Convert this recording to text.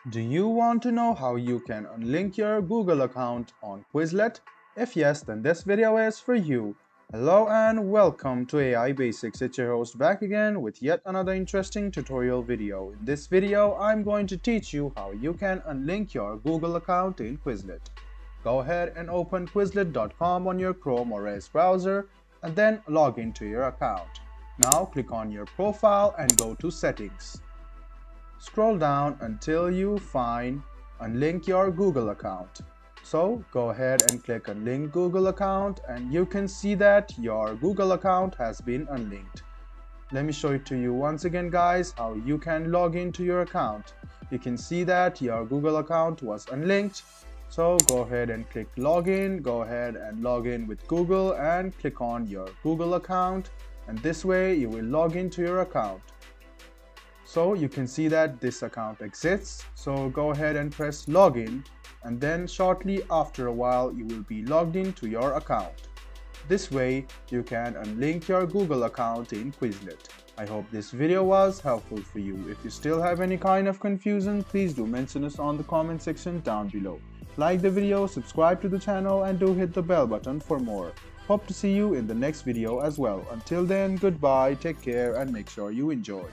Do you want to know how you can unlink your Google account on Quizlet? If yes, then this video is for you. Hello and welcome to AI Basics. It's your host back again with yet another interesting tutorial video. In this video, I'm going to teach you how you can unlink your Google account in Quizlet. Go ahead and open Quizlet.com on your Chrome or Edge browser and then log into your account. Now click on your profile and go to Settings. Scroll down until you find Unlink your Google account. So go ahead and click Unlink Google account and you can see that your Google account has been unlinked. Let me show it to you once again guys how you can log into your account. You can see that your Google account was unlinked. So go ahead and click login, go ahead and log in with Google and click on your Google account, and this way you will log into your account. So you can see that this account exists. So go ahead and press login and then shortly after a while you will be logged into your account. This way you can unlink your Google account in Quizlet. I hope this video was helpful for you. If you still have any kind of confusion, please do mention us on the comment section down below. Like the video, subscribe to the channel and do hit the bell button for more. Hope to see you in the next video as well. Until then, goodbye, take care and make sure you enjoy.